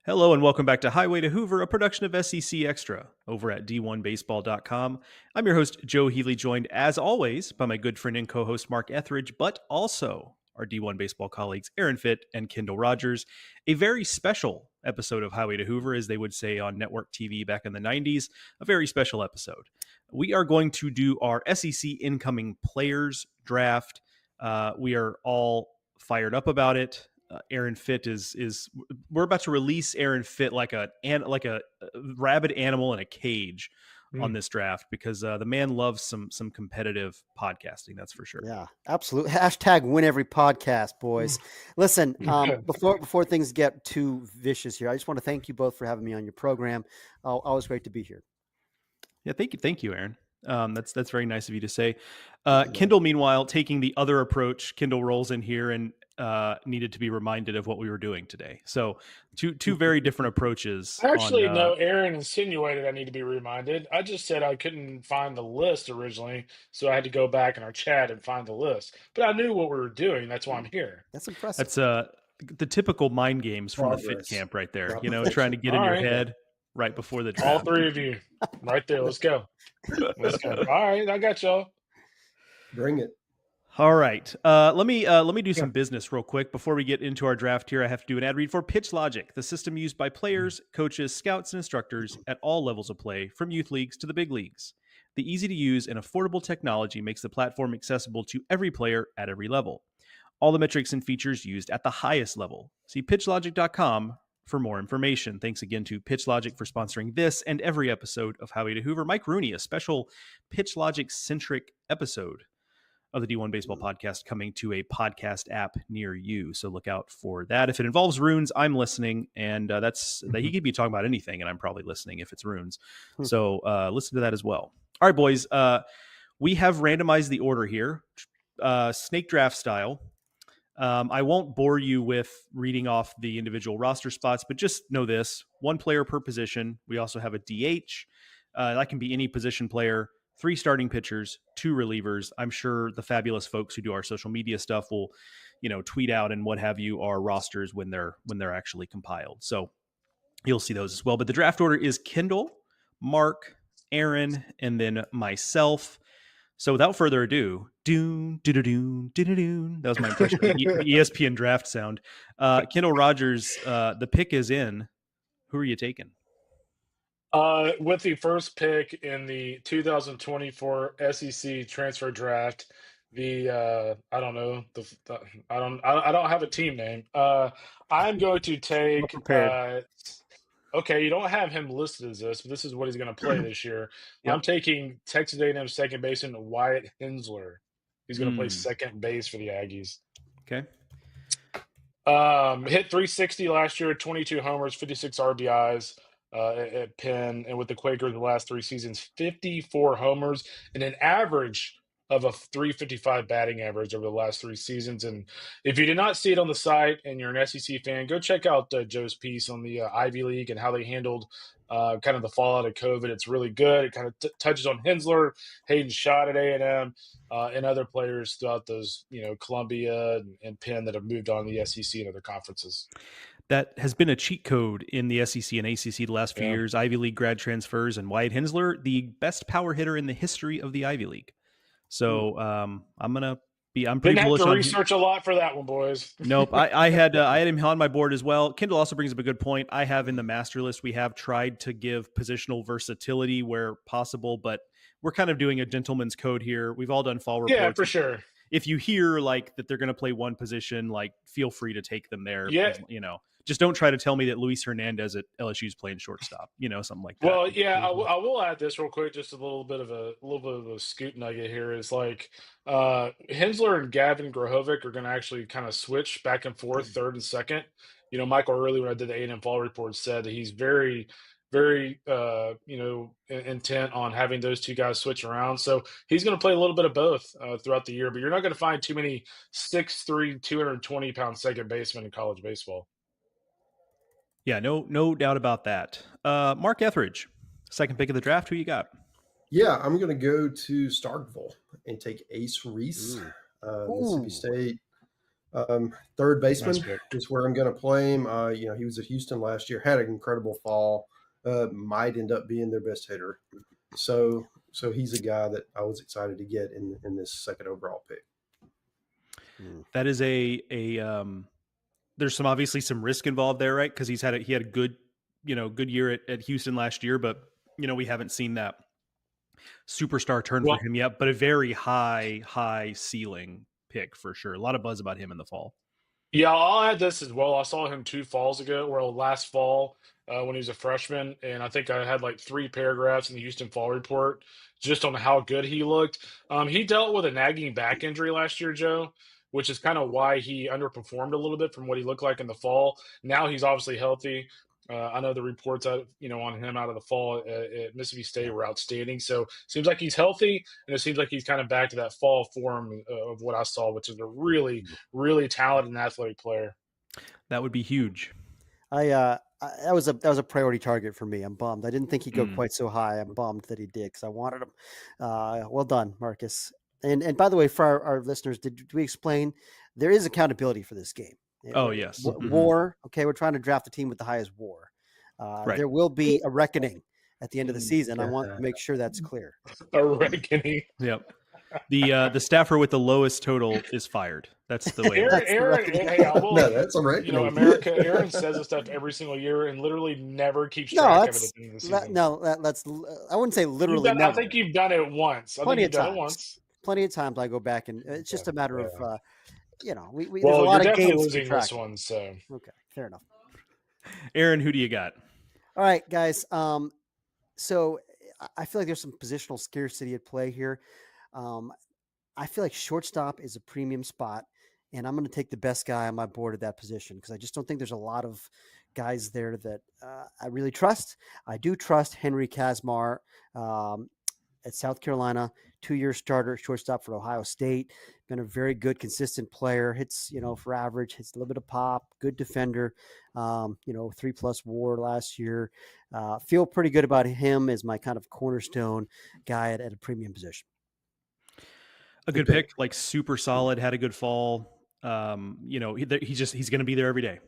Hello and welcome back to Highway to Hoover, a production of SEC Extra over at D1Baseball.com. I'm your host, Joe Healy, joined as always by my good friend and co-host Mark Etheridge, but also our D1 Baseball colleagues Aaron Fitt and Kendall Rogers. A very special episode of Highway to Hoover, as they would say on network TV back in the 90s. A very special episode. We are going to do our SEC incoming players draft. We are all fired up about it. Aaron Fitt is we're about to release Aaron Fitt like a rabid animal in a cage on this draft because the man loves some competitive podcasting, that's for sure. Yeah, absolutely. Hashtag win every podcast, boys. Listen, before things get too vicious here, I just want to thank you both for having me on your program. Always great to be here. Yeah, thank you, Aaron. That's very nice of you to say. Kendall, meanwhile, taking the other approach. Kendall rolls in here and needed to be reminded of what we were doing today. So two very different approaches. Actually, no, Aaron insinuated I need to be reminded. I just said I couldn't find the list originally, so I had to go back in our chat and find the list. But I knew what we were doing. That's why I'm here. That's impressive. That's the typical mind games from the Fit camp right there. You know, trying to get in your head right before the draft. All three of you right there. Let's go. Let's go. All right, I got y'all. Bring it. All right. Let me do some business real quick before we get into our draft here. I have to do an ad read for PitchLogic, the system used by players, coaches, scouts, and instructors at all levels of play, from youth leagues to the big leagues. The easy-to-use and affordable technology makes the platform accessible to every player at every level. All the metrics and features used at the highest level. See pitchlogic.com for more information. Thanks again to PitchLogic for sponsoring this and every episode of Highway to Hoover. Mike Rooney, a special PitchLogic-centric episode of the D1 Baseball podcast coming to a podcast app near you. So look out for that. If it involves runes, I'm listening, and he could be talking about anything, and I'm probably listening if it's runes. So listen to that as well. All right, boys. We have randomized the order here, snake draft style. I won't bore you with reading off the individual roster spots, but just know this: one player per position. We also have a DH. That can be any position player. 3 starting pitchers, 2 relievers. I'm sure the fabulous folks who do our social media stuff will, tweet out and what have you our rosters when they're actually compiled. So you'll see those as well. But the draft order is Kendall, Mark, Aaron, and then myself. So without further ado, that was my impression of the ESPN draft sound. Kendall Rogers, the pick is in. Who are you taking? With the first pick in the 2024 SEC transfer draft, I don't have a team name. I'm going to take. Okay, you don't have him listed as this, but this is what he's going to play this year. Yep. I'm taking Texas A&M second baseman Wyatt Hensler. He's going to play second base for the Aggies. Okay. Hit 360 last year, 22 homers, 56 RBIs. At Penn, and with the Quakers the last 3 seasons, 54 homers and an average of a 355 batting average over the last 3 seasons. And if you did not see it on the site and you're an SEC fan, go check out Joe's piece on the Ivy League and how they handled kind of the fallout of COVID. It's really good. It kind of touches on Hensler, Hayden Schott at A&M, and other players throughout those, Columbia and Penn that have moved on to the SEC and other conferences. That has been a cheat code in the SEC and ACC the last few years. Ivy League grad transfers, and Wyatt Hensler, the best power hitter in the history of the Ivy League. So I'm pretty bullish on research a lot for that one, boys. Nope. I had him on my board as well. Kendall also brings up a good point. I have in the master list, we have tried to give positional versatility where possible, but we're kind of doing a gentleman's code here. We've all done fall reports. Yeah, for sure. If you hear that they're going to play one position, feel free to take them there. Yeah. Just don't try to tell me that Luis Hernandez at LSU is playing shortstop, something like that. Well, yeah, I will add this real quick. Just a little bit of a scoop nugget here is Hensler and Gavin Grohovic are going to actually kind of switch back and forth, third and second. Michael Early, when I did the A&M fall report, said that he's very, very, intent on having those 2 guys switch around. So he's going to play a little bit of both throughout the year, but you're not going to find too many 6'3", 220-pound second basemen in college baseball. Yeah, no doubt about that. Mark Etheridge, second pick of the draft. Who you got? Yeah, I'm going to go to Starkville and take Ace Reese, Mississippi State Third Nice baseman pick. is where I'm going to play him. He was at Houston last year, had an incredible fall, might end up being their best hitter. So he's a guy that I was excited to get in this second overall pick. That is there's obviously some risk involved there, right? Because he had a good year at Houston last year, but we haven't seen that superstar turn for him yet. But a very high ceiling pick for sure. A lot of buzz about him in the fall. Yeah, I'll add this as well. I saw him 2 falls ago, or last fall when he was a freshman, and I think I had like 3 paragraphs in the Houston Fall Report just on how good he looked. He dealt with a nagging back injury last year, Joe, which is kind of why he underperformed a little bit from what he looked like in the fall. Now he's obviously healthy. I know the reports on him out of the fall at Mississippi State were outstanding. So seems like he's healthy, and it seems like he's kind of back to that fall form of what I saw, which is a really, really talented and athletic player. That would be huge. That was a priority target for me. I'm bummed. I didn't think he'd go quite so high. I'm bummed that he did because I wanted him. Well done, Marcus. And by the way, for our listeners, did we explain there is accountability for this game? Oh, yes. WAR. Okay, we're trying to draft a team with the highest WAR. Right. There will be a reckoning at the end of the season. I want to make sure that's clear. A reckoning. Yep. The staffer with the lowest total is fired. That's the way. No, that's a reckoning. America. Aaron says this stuff every single year and literally never keeps track of it at the end of the season. I wouldn't say literally never. I think you've done it once. Plenty of times. Plenty of times I go back and it's just a matter of there's a Well, lot you're of definitely games to losing track. this one, so Okay, fair enough. Aaron, who do you got? All right, guys. So I feel like there's some positional scarcity at play here. I feel like shortstop is a premium spot, and I'm going to take the best guy on my board at that position because I just don't think there's a lot of guys there that I really trust. I do trust Henry Kazmar at South Carolina, 2-year starter, shortstop for Ohio State. Been a very good, consistent player. Hits, for average, hits a little bit of pop, good defender, 3+ WAR last year. Feel pretty good about him as my kind of cornerstone guy at a premium position. A good pick, like super solid, had a good fall. He's going to be there every day.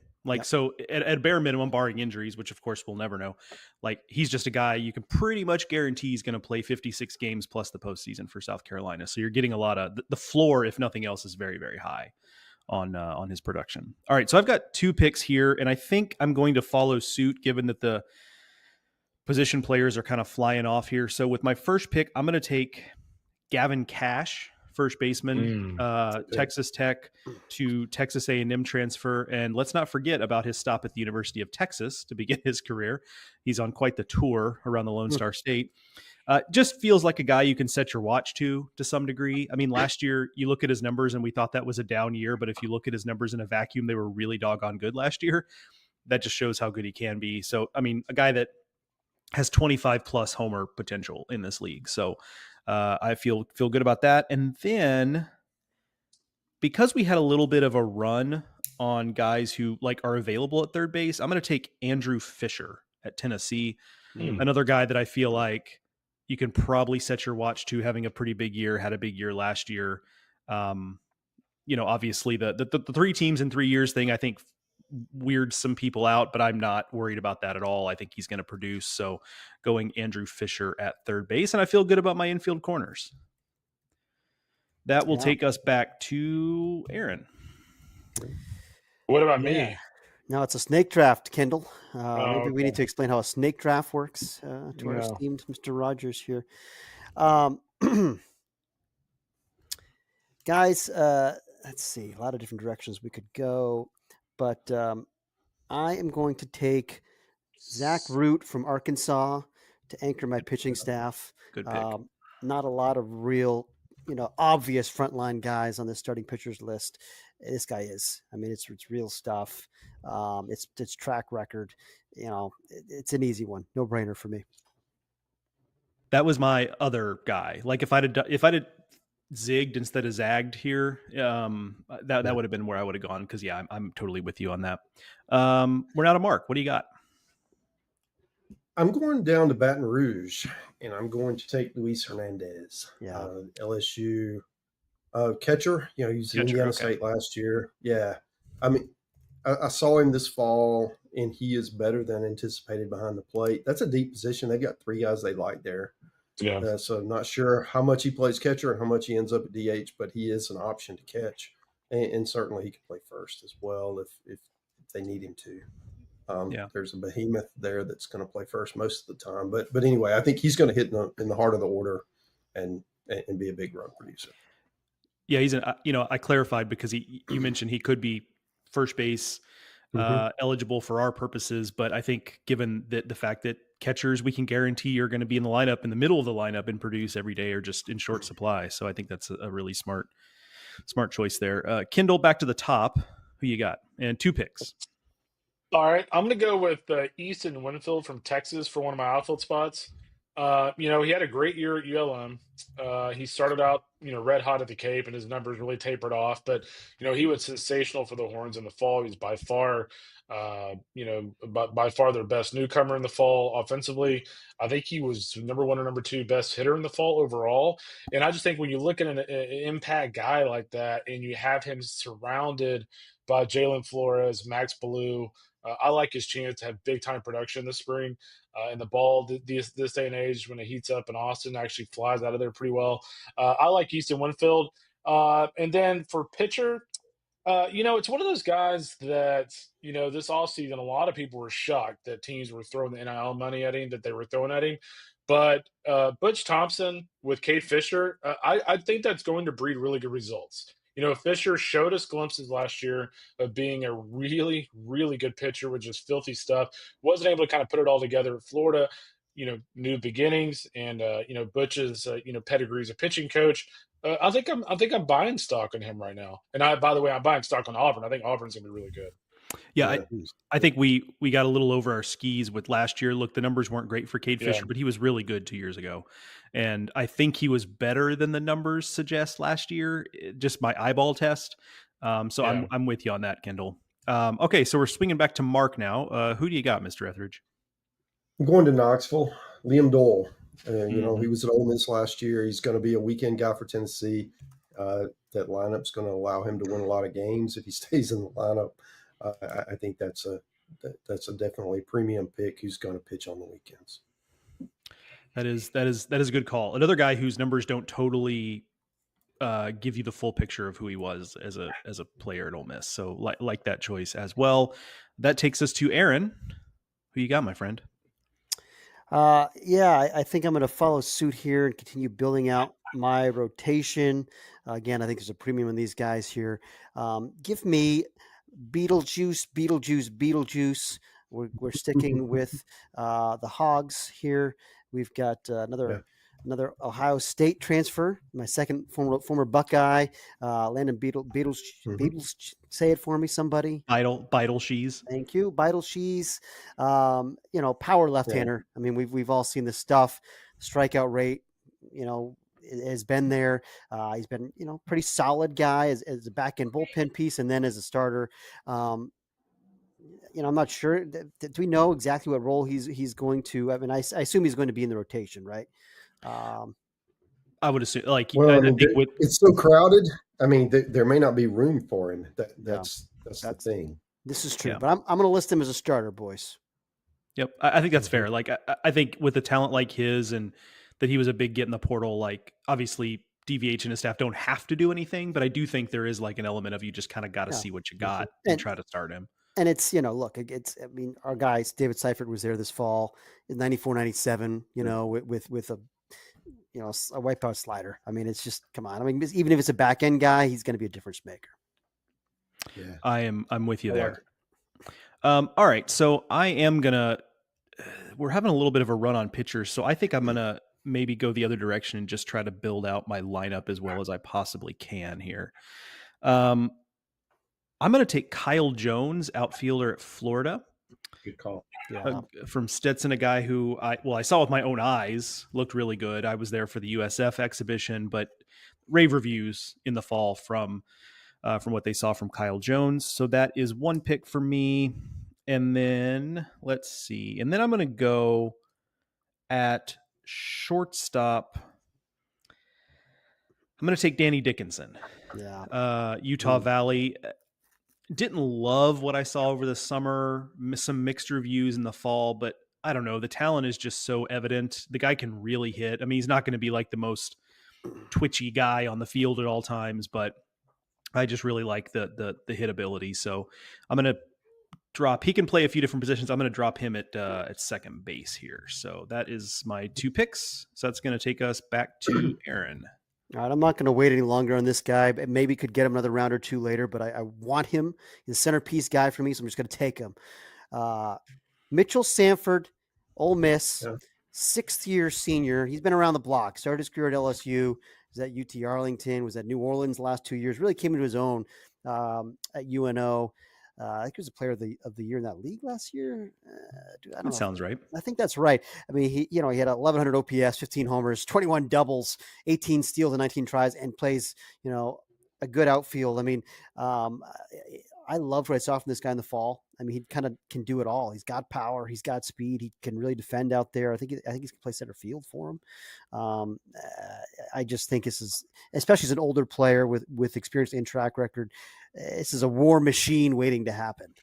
So at bare minimum, barring injuries, which of course we'll never know, he's just a guy you can pretty much guarantee he's going to play 56 games plus the postseason for South Carolina. So you're getting a lot of the floor, if nothing else, is very, very high on his production. All right. So I've got 2 picks here, and I think I'm going to follow suit given that the position players are kind of flying off here. So with my first pick, I'm going to take Gavin Cash, first baseman, Texas Tech to Texas A&M transfer. And let's not forget about his stop at the University of Texas to begin his career. He's on quite the tour around the Lone Star State. Just feels like a guy you can set your watch to some degree. I mean, last year you look at his numbers and we thought that was a down year, but if you look at his numbers in a vacuum, they were really doggone good last year. That just shows how good he can be. So, I mean, a guy that has 25+ homer potential in this league. So, I feel good about that. And then because we had a little bit of a run on guys who are available at third base, I'm going to take Andrew Fisher at Tennessee. Another guy that I feel like you can probably set your watch to, having a pretty big year, had a big year last year. Obviously the 3 teams in 3 years thing, I think weirds some people out, but I'm not worried about that at all. I think he's going to produce. So going Andrew Fisher at third base, and I feel good about my infield corners. That will take us back to Aaron. What about me? No, it's a snake draft, Kendall. Maybe we need to explain how a snake draft works to our esteemed Mr. Rogers here. Guys, let's see. A lot of different directions we could go. But I am going to take Zach Root from Arkansas to anchor my pitching staff. Good pick. Not a lot of real, obvious frontline guys on the starting pitchers list. This guy is. I mean, it's real stuff. It's track record. It's an easy one. No brainer for me. That was my other guy. If I'd have zigged instead of zagged here, that would have been where I would have gone. Because I'm totally with you on that. We're not a Mark. What do you got? I'm going down to Baton Rouge, and I'm going to take Luis Hernandez. Yeah. LSU. Catcher, he was at Catcher, Indiana okay. State last year. Yeah. I mean, I saw him this fall, and he is better than anticipated behind the plate. That's a deep position. They've got 3 guys they like there. Yeah. So I'm not sure how much he plays catcher and how much he ends up at DH, but he is an option to catch. And certainly he can play first as well if they need him to. There's a behemoth there that's going to play first most of the time. But anyway, I think he's going to hit in the heart of the order and be a big run producer. Yeah, he's I clarified because you mentioned he could be first base eligible for our purposes, but I think given that the fact that catchers we can guarantee are going to be in the lineup, in the middle of the lineup and produce every day, are just in short supply. So I think that's a really smart choice there. Kendall, back to the top. Who you got? And 2 picks. All right, I'm going to go with Easton Winfield from Texas for one of my outfield spots. He had a great year at ULM. He started out, red hot at the Cape, and his numbers really tapered off. But he was sensational for the Horns in the fall. He's by far, by far their best newcomer in the fall offensively. I think he was number 1 or number 2 best hitter in the fall overall. And I just think when you look at an impact guy like that, and you have him surrounded by Jalen Flores, Max Ballou. I like his chance to have big time production this spring. And the ball this day and age, when it heats up in Austin, actually flies out of there pretty well. I like Easton Winfield. And then for pitcher, it's one of those guys that, this offseason, a lot of people were shocked that teams were throwing the NIL money at him, that they were throwing at him. But Butch Thompson with Kate Fisher, I think that's going to breed really good results. Fisher showed us glimpses last year of being a really, really good pitcher with just filthy stuff. Wasn't able to kind of put it all together at Florida. New beginnings, and Butch's pedigree as a pitching coach. I think I'm buying stock on him right now. And by the way, I'm buying stock on Auburn. I think Auburn's gonna be really good. Yeah, I think we got a little over our skis with last year. Look, the numbers weren't great for Cade Fisher, but he was really good 2 years ago. And I think he was better than the numbers suggest last year, just my eyeball test. I'm with you on that, Kendall. Okay, so we're swinging back to Mark now. Who do you got, Mr. Etheridge? I'm going to Knoxville. Liam Dole. He was at Ole Miss last year. He's going to be a weekend guy for Tennessee. That lineup's going to allow him to win a lot of games if he stays in the lineup. I think that's a definitely premium pick who's going to pitch on the weekends. That is a good call. Another guy whose numbers don't totally give you the full picture of who he was as a player at Ole Miss. So like that choice as well. That takes us to Aaron. Who you got, my friend? I think I'm going to follow suit here and continue building out my rotation. Again, I think there's a premium in these guys here. Give me Beetlejuice. We're sticking with the Hogs here. We've got another Ohio State transfer. My second former Buckeye, Landon Beatles. Say it for me, somebody. Beidel Shees. Thank you, Beidel Shees. Power left-hander. I mean, we've all seen this stuff. Strikeout rate, has been there. He's been, pretty solid guy as a back end bullpen piece, and then as a starter. I'm not sure. Do we know exactly what role he's going to? I mean, I assume he's going to be in the rotation, right? I would assume. It's so crowded. I mean, there may not be room for him. That's the thing. This is true, but I'm going to list him as a starter, boys. Yep, I think that's fair. Like, I think with a talent like his, and that he was a big get in the portal, like, obviously DVH and his staff don't have to do anything, but I do think there is like an element of you just kind of got to see what you got and try to start him. And it's, our guys, David Seifert was there this fall in 94, 97, with a wipeout slider. I mean, it's just, come on. I mean, even if it's a back end guy, he's going to be a difference maker. Yeah, I'm with you there. All right. So we're having a little bit of a run on pitchers. So I think I'm going to maybe go the other direction and just try to build out my lineup as well as I possibly can here. I'm going to take Kyle Jones, outfielder at Florida. Good call. From Stetson, a guy who I saw with my own eyes, looked really good. I was there for the USF exhibition, but rave reviews in the fall from what they saw from Kyle Jones. So that is one pick for me. And then let's see. And then I'm going to go at shortstop. I'm going to take Danny Dickinson. Yeah. Utah Valley. Didn't love what I saw over the summer. Some mixed reviews in the fall, but I don't know. The talent is just so evident. The guy can really hit. I mean, he's not going to be like the most twitchy guy on the field at all times, but I just really like the hit ability. So I'm going to drop. He can play a few different positions. I'm going to drop him at second base here. So that is my 2 picks. So that's going to take us back to Aaron. All right, I'm not going to wait any longer on this guy. Maybe could get him another round or 2 later, but I want him. He's a centerpiece guy for me, so I'm just going to take him. Mitchell Sanford, Ole Miss, 6th-year senior. He's been around the block. Started his career at LSU. Was at UT Arlington. Was at New Orleans the last 2 years. Really came into his own at UNO. I think he was a player of the year in that league last year. Dude, I don't know. Sounds right. I think that's right. I mean, he had 1,100 OPS, 15 homers, 21 doubles, 18 steals, and 19 tries, and plays, a good outfield. I mean, I loved what I saw from this guy in the fall. I mean, he kind of can do it all. He's got power. He's got speed. He can really defend out there. I think he's going to play center field for him. I just think this is, especially as an older player with experience and track record, this is a war machine waiting to happen.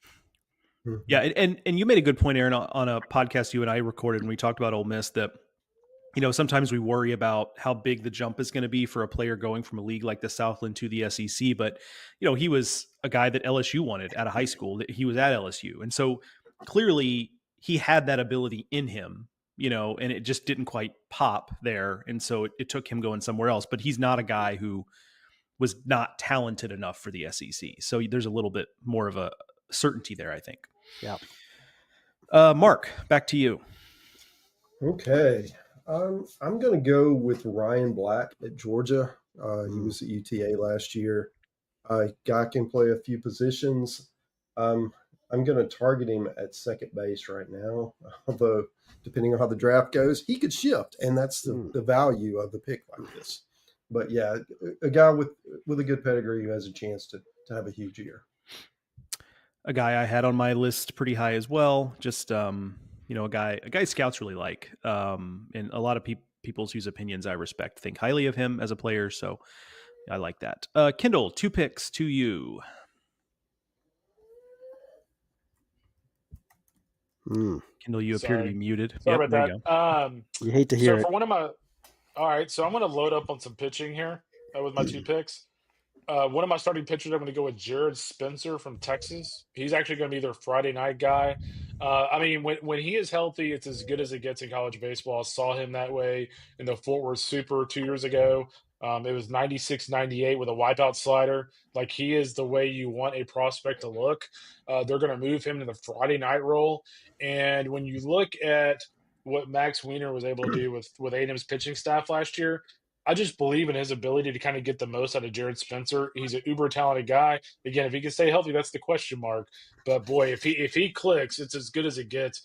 Yeah, and you made a good point, Aaron, on a podcast you and I recorded when we talked about Ole Miss that, sometimes we worry about how big the jump is going to be for a player going from a league like the Southland to the SEC. But, he was a guy that LSU wanted out of high school. That he was at LSU. And so clearly he had that ability in him, and it just didn't quite pop there. And so it took him going somewhere else. But he's not a guy who was not talented enough for the SEC. So there's a little bit more of a certainty there, I think. Yeah. Mark, back to you. Okay. I'm going to go with Ryan Black at Georgia. He was at UTA last year. Guy can play a few positions. I'm going to target him at second base right now, although depending on how the draft goes, he could shift, and that's the value of the pick like this. But yeah, a guy with a good pedigree who has a chance to have a huge year. A guy I had on my list pretty high as well. Just a guy scouts really like, and a lot of people's whose opinions I respect think highly of him as a player. So I like that. Kendall, 2 picks to you. Kendall, you appear to be muted. Sorry about that. You hate to hear it. All right, so I'm going to load up on some pitching here with my 2 picks. One of my starting pitchers, I'm going to go with Jared Spencer from Texas. He's actually going to be their Friday night guy. I mean, when he is healthy, it's as good as it gets in college baseball. I saw him that way in the Fort Worth Super 2 years ago. It was 96-98 with a wipeout slider. Like, he is the way you want a prospect to look. They're going to move him to the Friday night role. And when you look at what Max Wiener was able to do with A&M's pitching staff last year, I just believe in his ability to kind of get the most out of Jared Spencer. He's an uber talented guy. Again, if he can stay healthy, that's the question mark. But boy, if he clicks, it's as good as it gets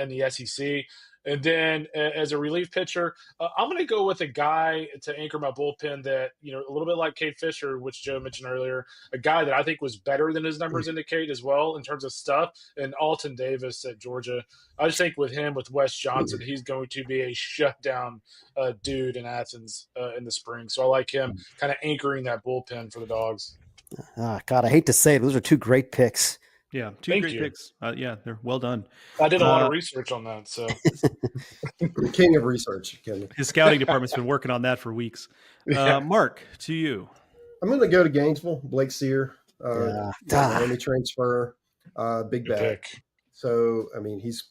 in the SEC. And then as a relief pitcher, I'm going to go with a guy to anchor my bullpen that, a little bit like Cade Fisher, which Joe mentioned earlier, a guy that I think was better than his numbers indicate as well in terms of stuff, and Alton Davis at Georgia. I just think with him, with Wes Johnson, he's going to be a shutdown dude in Athens in the spring. So I like him kind of anchoring that bullpen for the Dogs. God, I hate to say it, those are 2 great picks. Yeah, 2 great picks. Yeah, they're well done. I did a lot of research on that. So, the king of research, Ken. His scouting department's been working on that for weeks. Mark, to you. I'm going to go to Gainesville. Blake Sear, Miami transfer, big bat. So, I mean, he's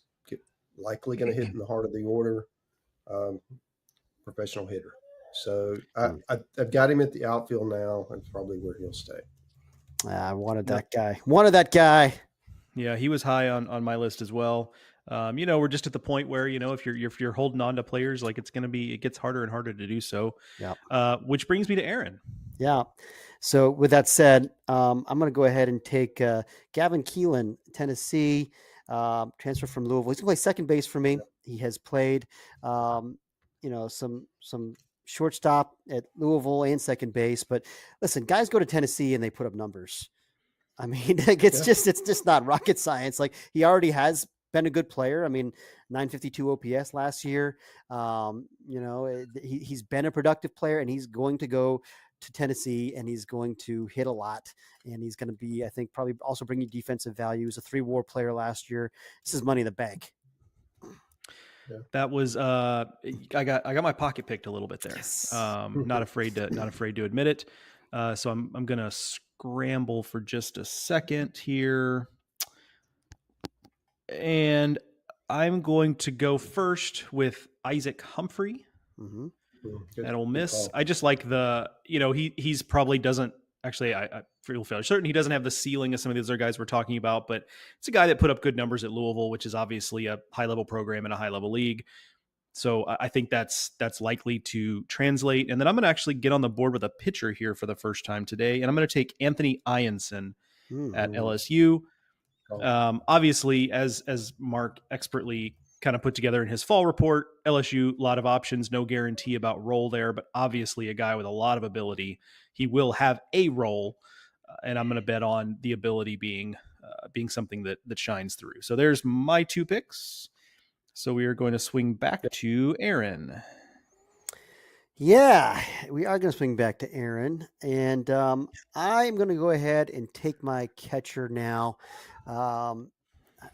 likely going to hit in the heart of the order, professional hitter. So, I've got him at the outfield now, and probably where he'll stay. I wanted that guy. Yeah, he was high on my list as well. We're just at the point where, if you're holding on to players, like it gets harder and harder to do so. Yeah. Which brings me to Aaron. Yeah. So with that said, I'm going to go ahead and take Gavin Keelan, Tennessee, transfer from Louisville. He's going to play second base for me. He has played, some shortstop at Louisville and second base. But listen, guys go to Tennessee and they put up numbers. I mean, it's just not rocket science. Like, he already has been a good player. I mean, 952 OPS last year. He's been a productive player, and he's going to go to Tennessee, and he's going to hit a lot, and he's going to be, I think, probably also bringing defensive value. He was a 3-WAR player last year. This is money in the bank. Yeah. That was I got my pocket picked a little bit there. Yes. Not afraid to admit it. So I'm gonna scramble for just a second here, and I'm going to go first with Isaac Humphrey at Ole Miss. I just like he's probably doesn't actually. I feel fairly certain he doesn't have the ceiling of some of these other guys we're talking about, but it's a guy that put up good numbers at Louisville, which is obviously a high level program in a high level league. So I think that's likely to translate. And then I'm going to actually get on the board with a pitcher here for the first time today, and I'm going to take Anthony Ianson at LSU. Obviously, as Mark expertly kind of put together in his fall report, LSU, a lot of options, no guarantee about role there, but obviously a guy with a lot of ability. He will have a role, and I'm going to bet on the ability being something that shines through. So there's my 2 picks. So we are going to swing back to Aaron. Yeah, we are going to swing back to Aaron, and I'm going to go ahead and take my catcher now.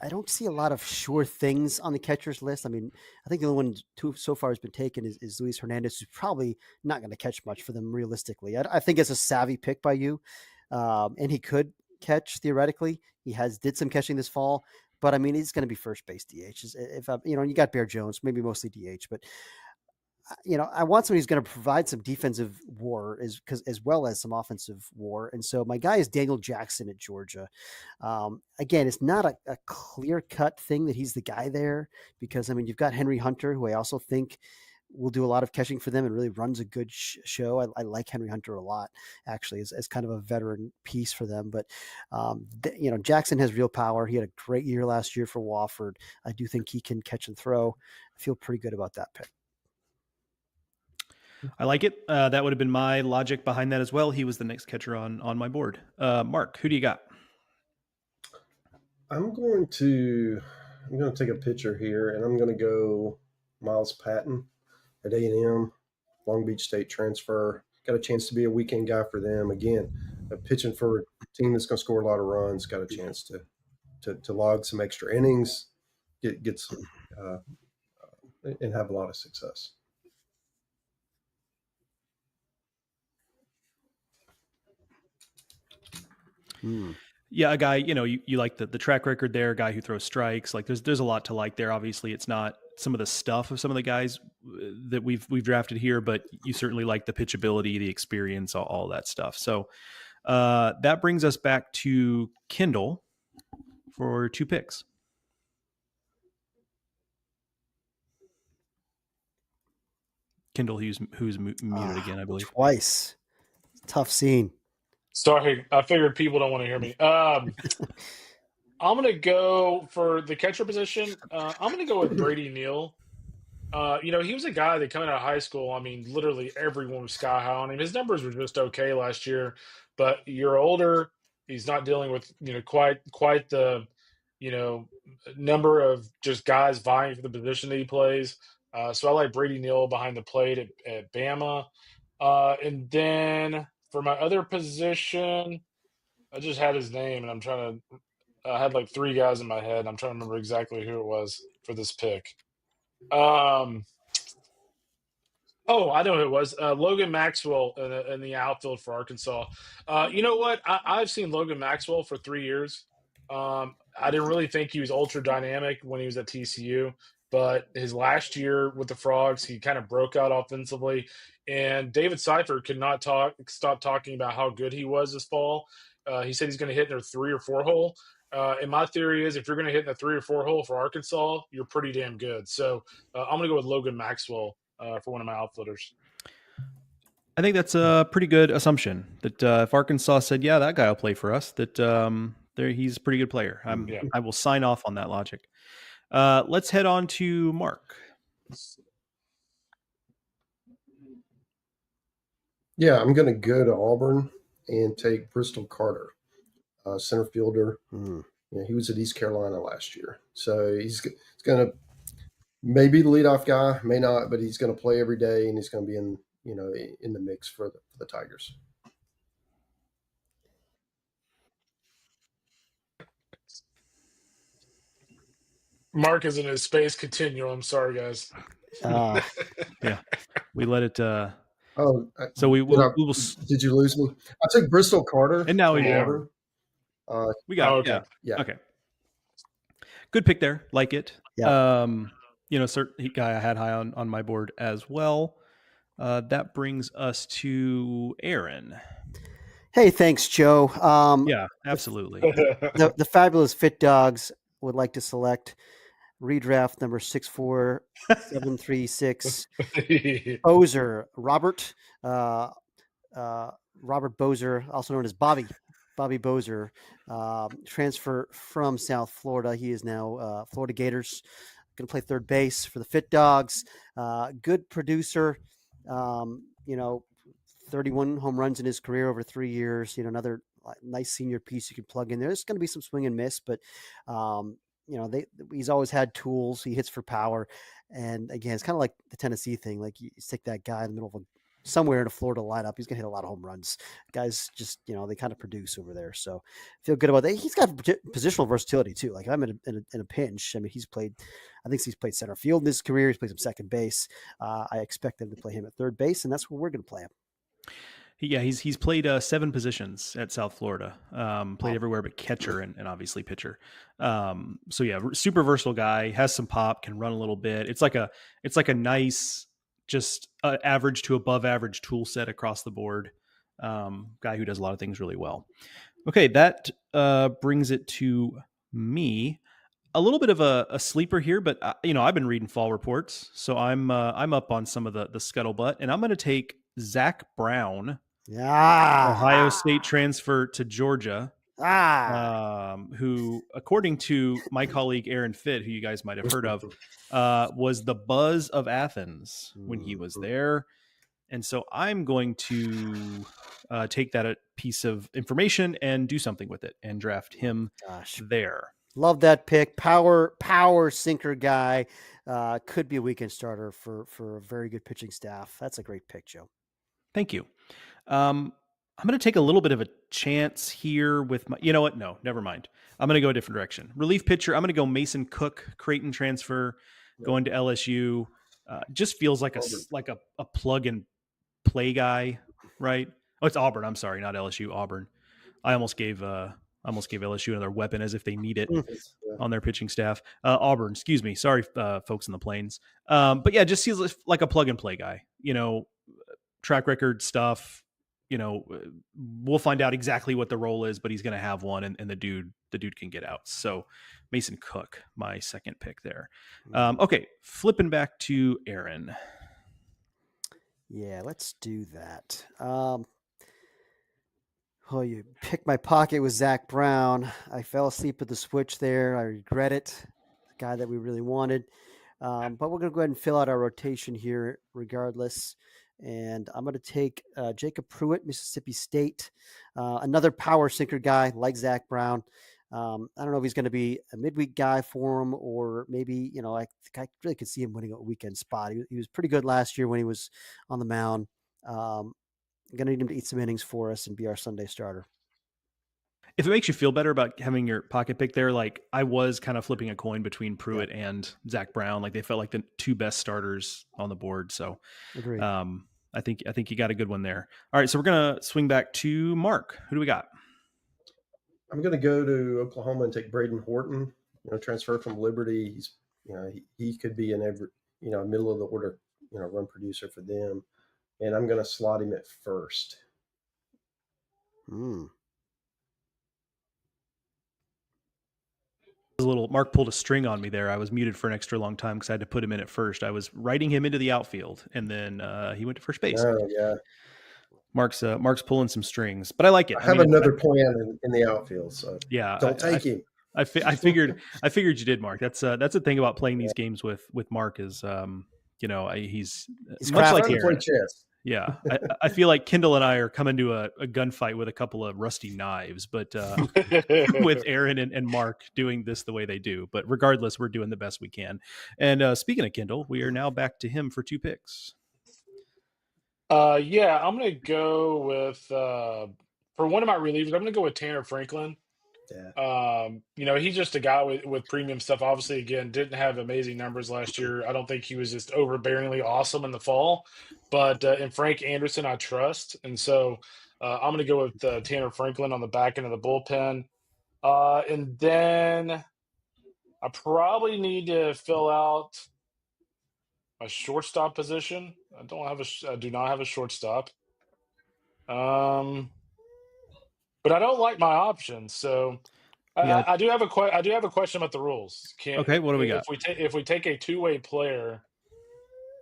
I don't see a lot of sure things on the catcher's list. I mean, I think the only one so far has been taken is Luis Hernandez, who's probably not going to catch much for them realistically. I think it's a savvy pick by you, and he could catch theoretically. He did some catching this fall, but I mean, he's going to be first base DH. If you got Bear Jones, maybe mostly DH, but I want somebody who's going to provide some defensive WAR as well as some offensive WAR. And so my guy is Daniel Jackson at Georgia. Again, it's not a clear cut thing that he's the guy there because, I mean, you've got Henry Hunter, who I also think will do a lot of catching for them and really runs a good show. I like Henry Hunter a lot, actually, as kind of a veteran piece for them. But, Jackson has real power. He had a great year last year for Wofford. I do think he can catch and throw. I feel pretty good about that pick. I like it. That would have been my logic behind that as well. He was the next catcher on my board. Mark, who do you got? I'm going to take a pitcher here, and I'm going to go Miles Patton at A&M, Long Beach State transfer. Got a chance to be a weekend guy for them. Again, pitching for a team that's going to score a lot of runs. Got a chance to log some extra innings, get some, and have a lot of success. Yeah, a guy, you like the track record there, a guy who throws strikes. Like there's a lot to like there. Obviously, it's not some of the stuff of some of the guys that we've drafted here, but you certainly like the pitchability, the experience, all that stuff. So that brings us back to Kendall for 2 picks. Kendall, who's muted again, I believe. Twice. Tough scene. Sorry, I figured people don't want to hear me. I'm going to go for the catcher position. I'm going to go with Brady Neal. He was a guy that coming out of high school, I mean, literally everyone was sky high on him. His numbers were just okay last year, but you're older. He's not dealing with, quite the, number of just guys vying for the position that he plays. So I like Brady Neal behind the plate at Bama. And then for my other position, I just had his name, and I had like 3 guys in my head. I'm trying to remember exactly who it was for this pick. I know who it was. Logan Maxwell in the outfield for Arkansas. You know what? I've seen Logan Maxwell for 3 years. I didn't really think he was ultra dynamic when he was at TCU, but his last year with the Frogs, he kind of broke out offensively. And David Seifert could not stop talking about how good he was this fall. He said he's going to hit in their 3 or 4 hole. And my theory is if you're going to hit in the 3 or 4 hole for Arkansas, you're pretty damn good. So I'm going to go with Logan Maxwell for one of my outfielders. I think that's a pretty good assumption that if Arkansas said, yeah, that guy will play for us, that he's a pretty good player. I will sign off on that logic. Let's head on to Mark. Yeah, I'm going to go to Auburn and take Bristol Carter, center fielder. He was at East Carolina last year, so he's going to maybe the leadoff guy, may not, but he's going to play every day, and he's going to be in the mix for the Tigers. Mark is in his space continuum. Sorry, guys. Yeah, we let it. Oh, so we will. Did you lose me? I took Bristol Carter, and now we Auburn. We got okay. Yeah. Okay. Good pick there. Like it. Yeah. Certain guy I had high on my board as well. That brings us to Aaron. Hey, thanks, Joe. Yeah, absolutely. The fabulous Fit Dogs would like to select redraft number 64736 Bozer Robert Bozer, also known as Bobby Bozer, transfer from South Florida. He is now Florida Gators, going to play third base for the Fit Dogs. Good producer, 31 home runs in his career over 3 years. Another nice senior piece you can plug in there. There's going to be some swing and miss, but he's always had tools. He hits for power, and again, it's kind of like the Tennessee thing. Like you stick that guy in the middle of somewhere in a Florida lineup, he's gonna hit a lot of home runs. Guys just they kind of produce over there, so feel good about that. He's got positional versatility too. Like I'm in a pinch. I mean, he's played center field in his career. He's played some second base. I expect them to play him at third base, and that's where we're gonna play him. Yeah, he's played 7 positions at South Florida. Played everywhere but catcher and obviously pitcher. So yeah, super versatile guy. Has some pop. Can run a little bit. It's like a nice, just average to above average tool set across the board. Guy who does a lot of things really well. Okay, that brings it to me. A little bit of a sleeper here, but I've been reading fall reports, so I'm up on some of the scuttlebutt, and I'm going to take Zach Brown. Ohio State transfer to Georgia, who, according to my colleague Aaron Fitt, who you guys might have heard of, was the buzz of Athens when he was there. And so I'm going to take that piece of information and do something with it and draft him there. Love that pick. Power sinker guy. Could be a weekend starter for a very good pitching staff. That's a great pick, Joe. Thank you. I'm going to take a little bit of a chance here with my, you know what? No, never mind. I'm going to go a different direction. Relief pitcher. I'm going to go Mason Cook, Creighton transfer, going to LSU. Just feels like a plug and play guy, right? Oh, it's Auburn. I'm sorry, not LSU. Auburn. I almost gave LSU another weapon as if they need it on their pitching staff. Auburn, excuse me. Sorry, folks in the Plains. But yeah, just feels like a plug and play guy. Track record stuff. We'll find out exactly what the role is, but he's going to have one, and the dude can get out. So Mason Cook, my second pick there. Okay, flipping back to Aaron. Yeah, let's do that. You picked my pocket with Zach Brown. I fell asleep at the switch there. I regret it. The guy that we really wanted. But we're going to go ahead and fill out our rotation here regardless. And I'm going to take Jacob Pruitt, Mississippi State, another power sinker guy like Zach Brown. I don't know if he's going to be a midweek guy for him, or maybe, I really could see him winning a weekend spot. He was pretty good last year when he was on the mound. I'm going to need him to eat some innings for us and be our Sunday starter. If it makes you feel better about having your pocket pick there, like I was kind of flipping a coin between Pruitt and Zach Brown. Like they felt like the two best starters on the board. So agreed. I think you got a good one there. All right, so we're gonna swing back to Mark. Who do we got? I'm gonna go to Oklahoma and take Braden Horton. Transfer from Liberty. He's he could be an every middle of the order run producer for them, and I'm gonna slot him at first. Mark pulled a string on me there. I was muted for an extra long time because I had to put him in at first. I was writing him into the outfield, and then he went to first base. Oh yeah, Mark's pulling some strings, but I like it. I have another plan in the outfield, so yeah, don't take him. I figured you did, Mark. That's the thing about playing these games with Mark is he's much like Aaron. Yeah, I feel like Kendall and I are coming to a gunfight with a couple of rusty knives, but with Aaron and Mark doing this the way they do. But regardless, we're doing the best we can. And speaking of Kendall, we are now back to him for 2 picks. Yeah, I'm gonna go with for one of my relievers. I'm gonna go with Tanner Franklin. Yeah. He's just a guy with premium stuff. Obviously, again, didn't have amazing numbers last year. I don't think he was just overbearingly awesome in the fall, but in Frank Anderson, I trust, and so I'm going to go with Tanner Franklin on the back end of the bullpen, and then I probably need to fill out my shortstop position. I do not have a shortstop. But I don't like my options, so. Yeah. I do have a question about the rules. Okay, what do we got? If we take a two-way player,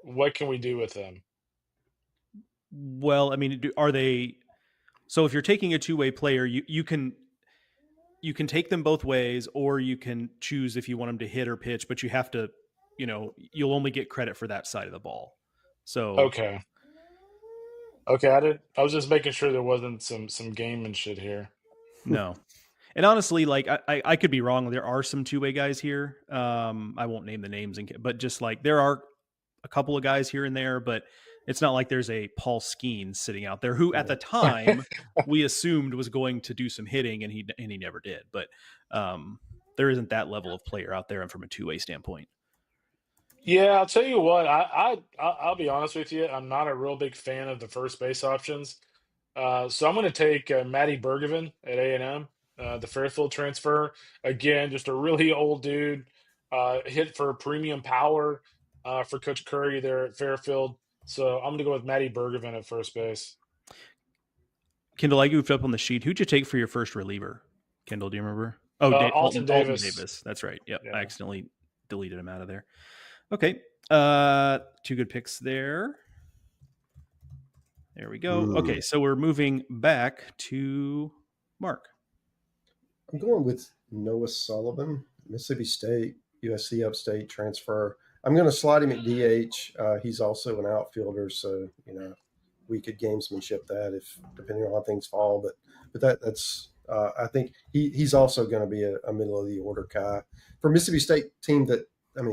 what can we do with them? Well, I mean, are they? So if you're taking a 2-way player, you can take them both ways, or you can choose if you want them to hit or pitch, but you have to, you'll only get credit for that side of the ball. So Okay. I was just making sure there wasn't some game and shit here. No. And honestly, like I could be wrong. There are some 2-way guys here. I won't name the names, but just like there are a couple of guys here and there, but it's not like there's a Paul Skeens sitting out there who at the time we assumed was going to do some hitting, and he never did. But there isn't that level of player out there from a 2-way standpoint. Yeah, I'll tell you what. I'll be honest with you. I'm not a real big fan of the first base options. So I'm going to take Matty Bergevin at A&M. The Fairfield transfer. Again, just a really old dude. Hit for premium power for Coach Curry there at Fairfield. So I'm going to go with Matty Bergevin at first base. Kendall, I goofed up on the sheet. Who'd you take for your first reliever? Kendall, do you remember? Oh, Alton Davis. Alton Davis. That's right. Yep. Yeah. I accidentally deleted him out of there. Okay. 2 good picks there. There we go. Okay, so we're moving back to Mark. I'm going with Noah Sullivan, Mississippi State, USC Upstate transfer. I'm going to slide him at DH. He's also an outfielder, so we could gamesmanship that if depending on how things fall. But that's I think he's also going to be a middle of the order guy for Mississippi State team that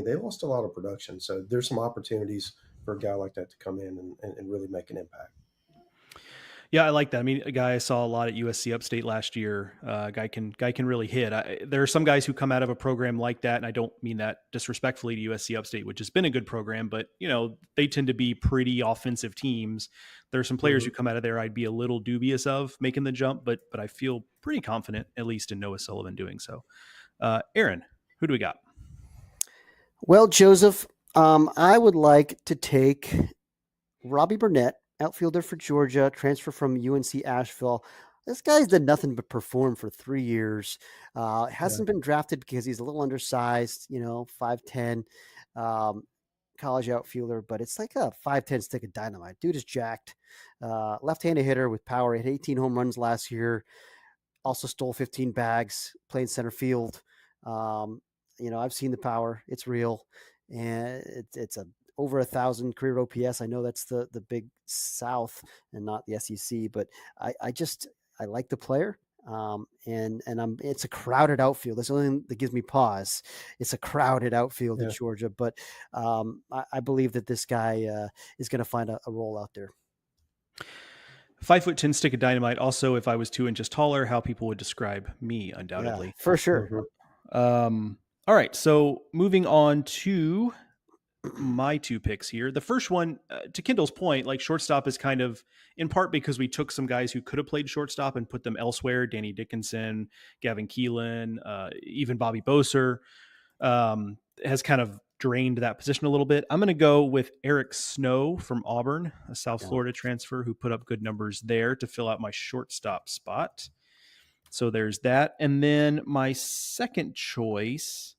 they lost a lot of production, so there's some opportunities for a guy like that to come in and really make an impact. Yeah, I like that. I mean, a guy I saw a lot at USC Upstate last year. Guy can really hit. There are some guys who come out of a program like that, and I don't mean that disrespectfully to USC Upstate, which has been a good program, but they tend to be pretty offensive teams. There are some players who come out of there I'd be a little dubious of making the jump, but I feel pretty confident, at least in Noah Sullivan doing so. Aaron, who do we got? Well, Joseph, I would like to take Robbie Burnett, outfielder for Georgia, transfer from UNC Asheville. This guy's done nothing but perform for 3 years. Hasn't been drafted because he's a little undersized, 5'10", college outfielder, but it's like a 5'10" stick of dynamite. Dude is jacked. Left-handed hitter with power. He had 18 home runs last year. Also stole 15 bags, playing center field. I've seen the power. It's real. And it's over 1,000 career OPS. I know that's the Big South and not the SEC, but I like the player. It's a crowded outfield. That's the only thing that gives me pause. It's a crowded outfield in Georgia, but I believe that this guy is going to find a role out there. 5'10" stick of dynamite. Also, if I was 2 inches taller, how people would describe me, undoubtedly. Yeah, for sure. All right. So moving on to my 2 picks here. The first one, to Kendall's point, like shortstop is kind of in part because we took some guys who could have played shortstop and put them elsewhere. Danny Dickinson, Gavin Keelan, even Bobby Boser has kind of drained that position a little bit. I'm going to go with Eric Snow from Auburn, a South Florida transfer who put up good numbers there to fill out my shortstop spot. So there's that. And then my second choice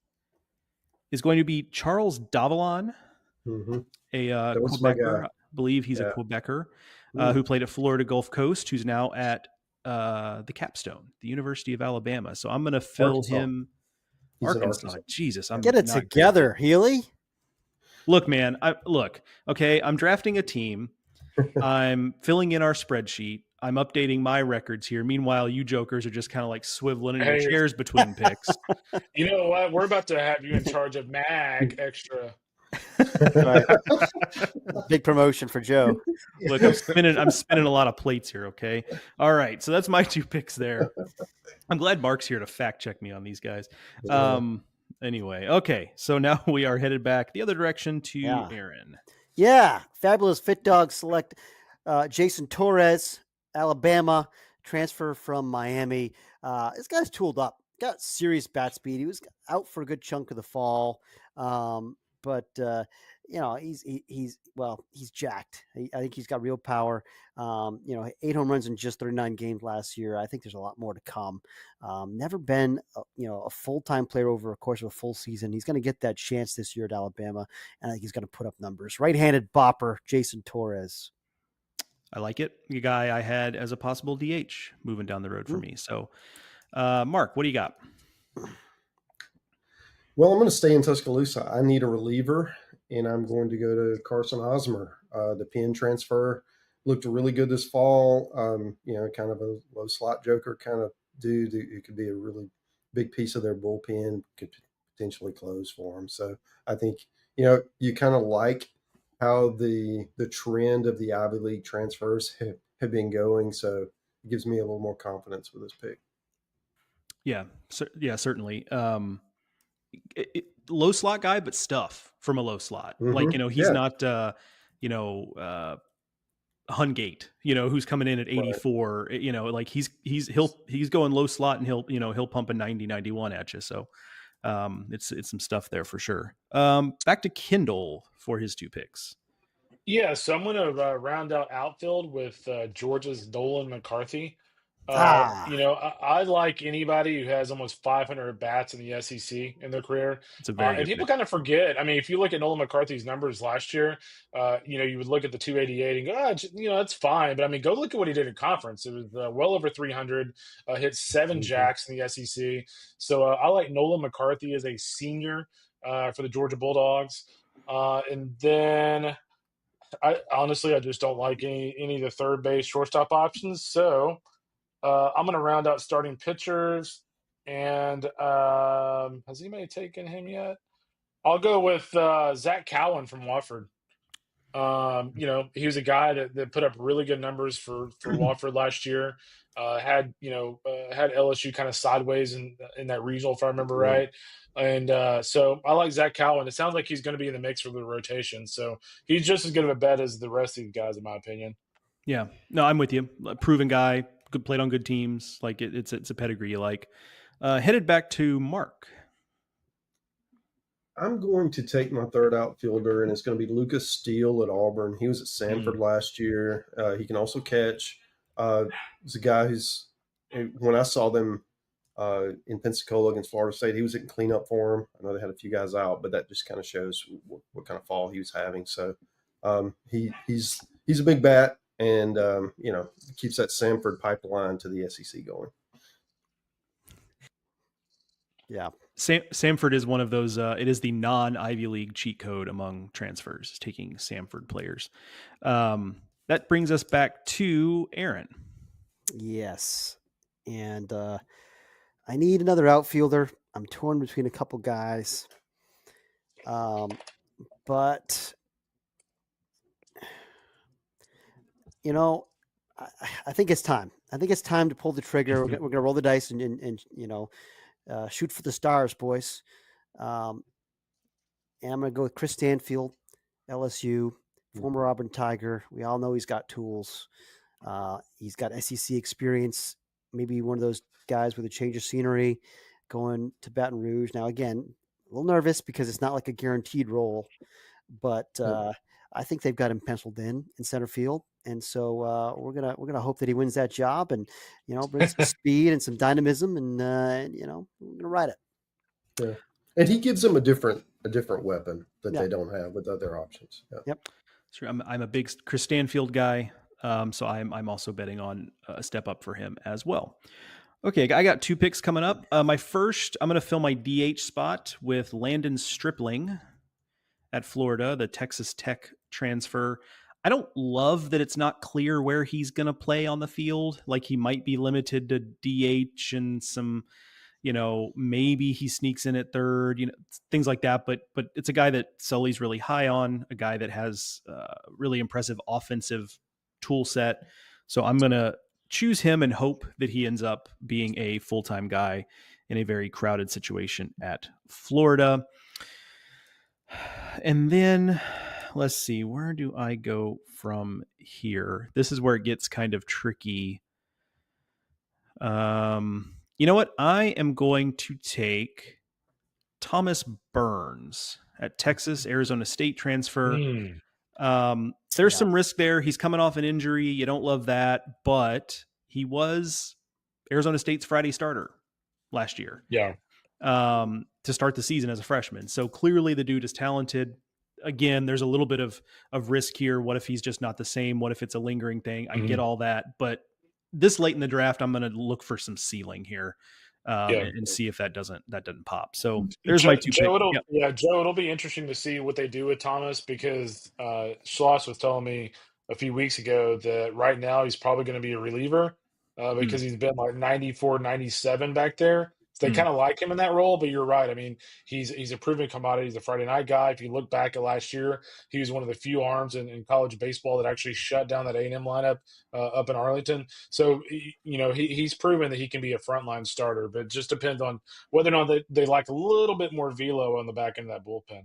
is going to be Charles Davalon, a Quebecer. I believe he's a Quebecer who played at Florida Gulf Coast, who's now at the Capstone, the University of Alabama. So I'm going to fill him. Arkansas. Jesus, get it together, Healy. Look, man. Okay, I'm drafting a team. I'm filling in our spreadsheet. I'm updating my records here. Meanwhile, you jokers are just kind of like swiveling in your Hey, chairs between picks. you know what? We're about to have you in charge of Mag Extra. Right. Big promotion for Joe. Look, I'm spinning a lot of plates here. Okay. All right. So that's my 2 picks there. I'm glad Mark's here to fact check me on these guys. Anyway. Okay. So now we are headed back the other direction to Aaron. Yeah. Fabulous Fit Dog select Jason Torres, Alabama, transfer from Miami. This guy's tooled up, got serious bat speed. He was out for a good chunk of the fall. But he's jacked. I think he's got real power. 8 home runs in just 39 games last year. I think there's a lot more to come. Never been, a full-time player over a course of a full season. He's going to get that chance this year at Alabama, and I think he's going to put up numbers. Right-handed bopper, Jason Torres. I like it. The guy I had as a possible DH moving down the road for me. So, Mark, what do you got? Well, I'm going to stay in Tuscaloosa. I need a reliever, and I'm going to go to Carson Hosmer. The Penn transfer looked really good this fall. Kind of a low slot joker kind of dude who could be a really big piece of their bullpen, could potentially close for him. So I think, you kind of like how the trend of the Ivy League transfers have been going. So it gives me a little more confidence with this pick. Yeah. Certainly. Low slot guy, but stuff from a low slot. Like, he's not, Hungate, who's coming in at 84, right. Like he's going low slot and he'll pump a 90, 91 at you. So, it's some stuff there for sure. Back to Kendall for his 2 picks. Yeah, so I'm going to round out outfield with Georgia's Nolan McCarthy. I like anybody who has almost 500 bats in the SEC in their career. It's a very And people kind of forget. I mean, if you look at Nolan McCarthy's numbers last year, you would look at the 288 and go, that's fine. But I mean, go look at what he did in conference. It was well over 300, hit 7 jacks in the SEC. So I like Nolan McCarthy as a senior for the Georgia Bulldogs. And then I just don't like any of the third base shortstop options. So I'm going to round out starting pitchers. And has anybody taken him yet? I'll go with Zach Cowan from Wofford. He was a guy that put up really good numbers for Wofford last year. Had LSU kind of sideways in that regional, if I remember right. And so I like Zach Cowan. It sounds like he's going to be in the mix for the rotation. So he's just as good of a bet as the rest of these guys, in my opinion. Yeah, no, I'm with you. A proven guy, good, played on good teams. Like it's a pedigree you like. Headed back to Mark. I'm going to take my third outfielder, and it's going to be Lucas Steele at Auburn. He was at Sanford last year. He can also catch. He's a guy when I saw them in Pensacola against Florida State, he was in cleanup for him. I know they had a few guys out, but that just kind of shows what kind of fall he was having. So he's a big bat, and keeps that Sanford pipeline to the SEC going. Yeah. Samford is one of those, it is the non-Ivy League cheat code among transfers, taking Samford players. That brings us back to Aaron. Yes. And I need another outfielder. I'm torn between a couple guys. But, I think it's time. I think it's time to pull the trigger. We're going to roll the dice and shoot for the stars, boys. And I'm going to go with Chris Stanfield, LSU, former Auburn Tiger. We all know he's got tools. He's got SEC experience, maybe one of those guys with a change of scenery going to Baton Rouge. Now, again, a little nervous because it's not like a guaranteed role, but I think they've got him penciled in center field. And so we're gonna hope that he wins that job and brings some speed and some dynamism, and we're gonna ride it. Yeah, and he gives them a different weapon that they don't have with other options. Yeah. Yep. Sure. I'm a big Chris Stanfield guy, so I'm also betting on a step up for him as well. Okay, I got 2 picks coming up. My first, I'm going to fill my DH spot with Landon Stripling at Florida, the Texas Tech transfer. I don't love that it's not clear where he's going to play on the field. Like he might be limited to DH and some, maybe he sneaks in at third, things like that. But it's a guy that Sully's really high on, a guy that has really impressive offensive tool set. So I'm going to choose him and hope that he ends up being a full-time guy in a very crowded situation at Florida. And then let's see, where do I go from here? This is where it gets kind of tricky. You know what? I am going to take Thomas Burns at Texas, Arizona State transfer. There's some risk there. He's coming off an injury. You don't love that, but he was Arizona State's Friday starter last year. Yeah. To start the season as a freshman. So clearly the dude is talented. Again, there's a little bit of risk here. What if he's just not the same? What if it's a lingering thing? I get all that, but this late in the draft, I'm going to look for some ceiling here and see if that doesn't pop. So there's my two picks. Joe, it'll be interesting to see what they do with Thomas because Schloss was telling me a few weeks ago that right now he's probably going to be a reliever because he's been like 94, 97 back there. They kind of like him in that role, but you're right. I mean, he's a proven commodity. He's a Friday night guy. If you look back at last year, he was one of the few arms in college baseball that actually shut down that A&M lineup up in Arlington. So, he's proven that he can be a frontline starter, but it just depends on whether or not they like a little bit more velo on the back end of that bullpen.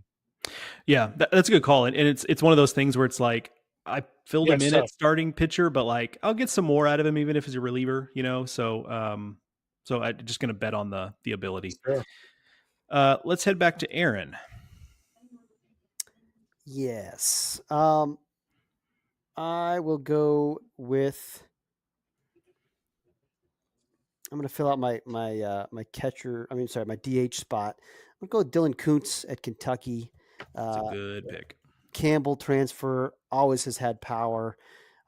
Yeah, that's a good call. And it's one of those things where it's like, I filled him in at starting pitcher, but like I'll get some more out of him even if he's a reliever, So I'm just going to bet on the ability. Sure. Let's head back to Aaron. Yes. I will go with. I'm going to fill out my catcher. My DH spot. I'm going to go with Dylan Kuntz at Kentucky. That's a good pick. Campbell transfer always has had power.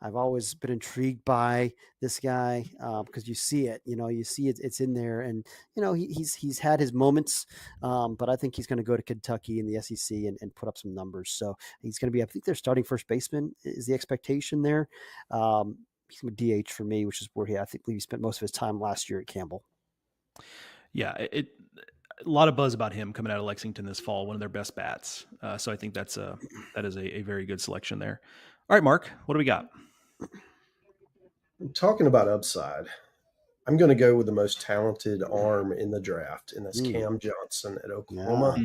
I've always been intrigued by this guy because you see it, it's in there, and he's had his moments, but I think he's going to go to Kentucky in the SEC and put up some numbers. So he's going to be, I think, their starting first baseman is the expectation there. He's going to DH for me, which is where I believe he spent most of his time last year at Campbell. Yeah, a lot of buzz about him coming out of Lexington this fall, one of their best bats. So I think that is a very good selection there. All right, Mark, what do we got? Talking about upside, I'm going to go with the most talented arm in the draft, and that's Cam Johnson at Oklahoma.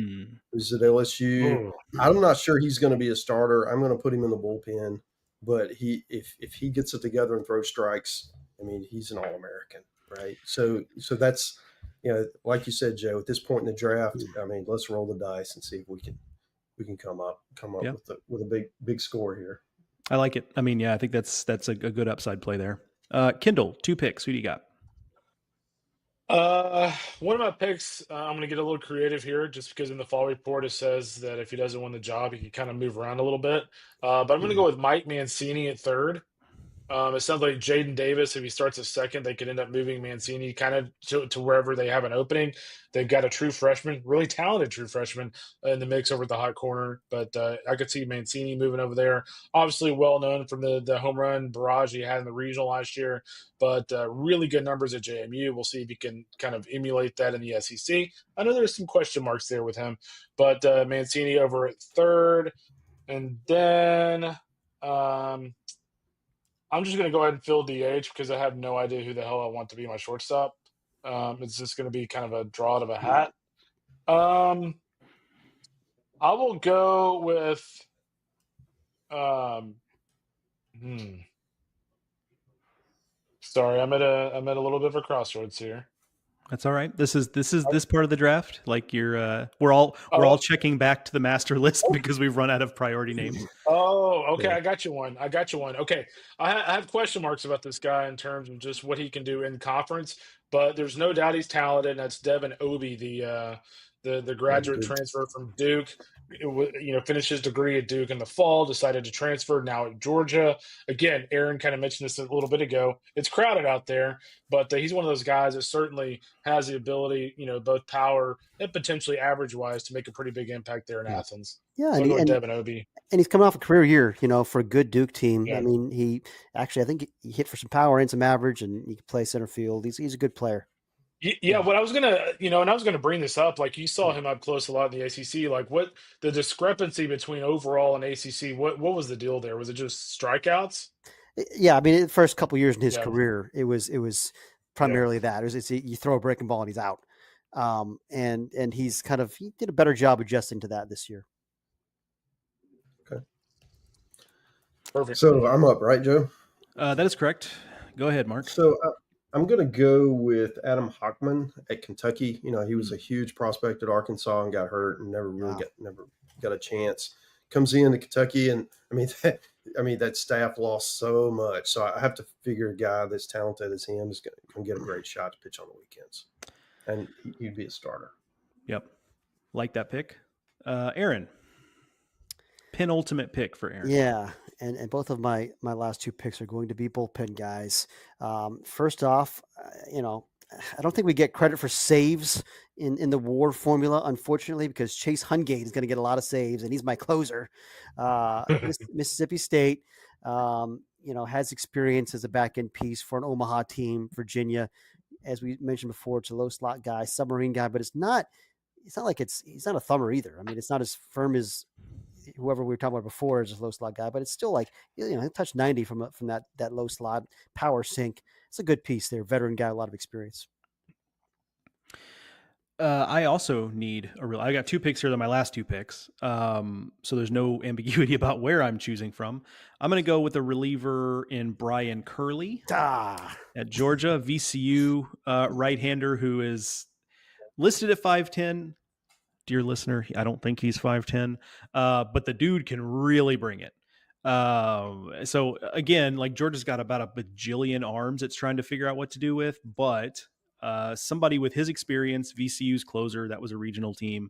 Who's at LSU. I'm not sure he's going to be a starter. I'm going to put him in the bullpen, but if he gets it together and throws strikes, I mean, he's an All-American, right? So that's, like you said, Joe, at this point in the draft, I mean, let's roll the dice and see if we can come up with a big score here. I like it. I mean, yeah, I think that's a good upside play there. Kendall, 2 picks. Who do you got? One of my picks, I'm going to get a little creative here just because in the fall report it says that if he doesn't win the job, he can kind of move around a little bit. But I'm going to go with Mike Mancini at third. It sounds like Jaden Davis, if he starts at second, they could end up moving Mancini kind of to wherever they have an opening. They've got a true freshman, really talented true freshman in the mix over at the hot corner. But I could see Mancini moving over there. Obviously well known from the home run barrage he had in the regional last year, but really good numbers at JMU. We'll see if he can kind of emulate that in the SEC. I know there's some question marks there with him, but Mancini over at third. And then I'm just going to go ahead and fill DH because I have no idea who the hell I want to be my shortstop. It's just going to be kind of a draw out of a hat. I will go with sorry, I'm at a little bit of a crossroads here. That's all right. This is this part of the draft. Like we're all checking back to the master list because we've run out of priority names. Oh, okay. Yeah. I got you one. Okay. I have question marks about this guy in terms of just what he can do in conference, but there's no doubt he's talented. And that's Devin Obi, the graduate transfer from Duke. Finished his degree at Duke in the fall, decided to transfer now at Georgia. Again, Aaron kind of mentioned this a little bit ago. It's crowded out there, but he's one of those guys that certainly has the ability, both power and potentially average-wise to make a pretty big impact there in Athens. Yeah, So and Devin Obie. And he's coming off a career year, for a good Duke team. Yeah. I mean, I think he hit for some power and some average, and he can play center field. He's a good player. Yeah, what I was gonna bring this up, like you saw him up close a lot in the ACC. Like, what the discrepancy between overall and ACC? What was the deal there? Was it just strikeouts? Yeah, I mean, the first couple years in his career, it was primarily that. You throw a breaking ball and he's out. And he did a better job adjusting to that this year. Okay, perfect. So I'm up, right, Joe? That is correct. Go ahead, Mark. So I'm going to go with Adam Hockman at Kentucky. He was a huge prospect at Arkansas and got hurt and never got a chance. Comes into Kentucky, and that staff lost so much. So I have to figure a guy that's talented as him is going to get a great shot to pitch on the weekends, and he'd be a starter. Yep, like that pick, Aaron. Penultimate pick for Aaron. Yeah. And both of my last two picks are going to be bullpen guys. First off, I don't think we get credit for saves in the WAR formula, unfortunately, because Chase Hungate is going to get a lot of saves, and he's my closer. Mississippi State, has experience as a back end piece for an Omaha team. Virginia, as we mentioned before, it's a low slot guy, submarine guy, but it's not like he's not a thumber either. I mean, it's not as firm as whoever we were talking about before is a low slot guy, but it's still like, he touched 90 from that low slot power sink. It's a good piece there. Veteran guy, a lot of experience. I also need I got two picks here. They're my last two picks. So there's no ambiguity about where I'm choosing from. I'm going to go with a reliever in Brian Curley at Georgia, VCU right-hander who is listed at 5'10". Dear listener, I don't think he's 5'10", but the dude can really bring it. So again, like Georgia's got about a bajillion arms it's trying to figure out what to do with, but somebody with his experience, VCU's closer, that was a regional team,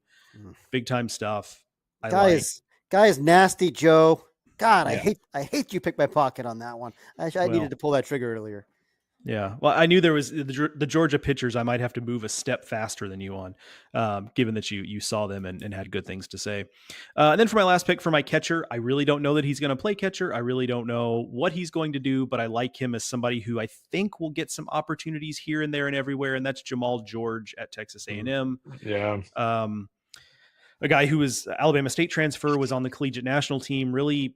big time stuff. Guy is nasty, Joe. God, yeah. I hate you picked my pocket on that one. I needed to pull that trigger earlier. Yeah, well, I knew there was the Georgia pitchers. I might have to move a step faster than you on, given that you saw them and had good things to say. And then for my last pick for my catcher, I really don't know that he's going to play catcher. I really don't know what he's going to do, but I like him as somebody who I think will get some opportunities here and there and everywhere, and that's Jamal George at Texas A&M. Yeah. A guy who was Alabama State transfer, was on the collegiate national team, really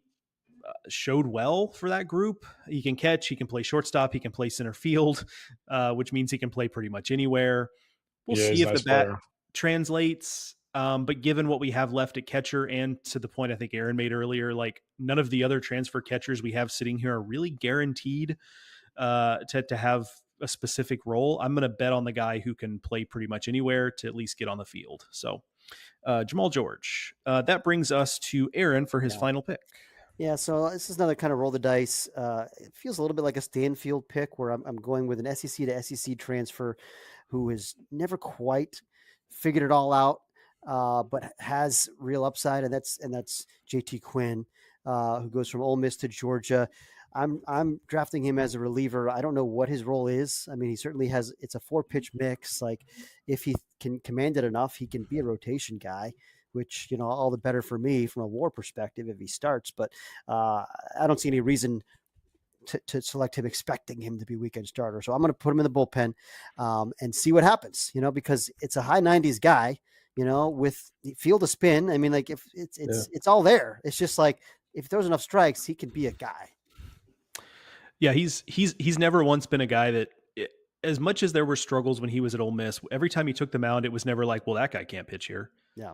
showed well for that group. He can catch, he can play shortstop, he can play center field, which means he can play pretty much anywhere. We'll see if the bat translates. But given what we have left at catcher, and to the point I think Aaron made earlier, like none of the other transfer catchers we have sitting here are really guaranteed to have a specific role. I'm going to bet on the guy who can play pretty much anywhere to at least get on the field. So Jamal George. That brings us to Aaron for his final pick. Yeah, so this is another kind of roll the dice. It feels a little bit like a Stanfield pick where I'm going with an SEC to SEC transfer who has never quite figured it all out, but has real upside, and that's JT Quinn, who goes from Ole Miss to Georgia. I'm drafting him as a reliever. I don't know what his role is. I mean, he certainly has. It's a 4-pitch mix. Like if he can command it enough, he can be a rotation guy, which, all the better for me from a WAR perspective if he starts. But I don't see any reason to select him expecting him to be weekend starter. So I'm going to put him in the bullpen and see what happens, because it's a high 90s guy, with field of spin. I mean, like if it's all there. It's just like if he throws enough strikes, he can be a guy. Yeah, he's never once been a guy that, as much as there were struggles when he was at Ole Miss, every time he took the mound, it was never like, well, that guy can't pitch here. Yeah.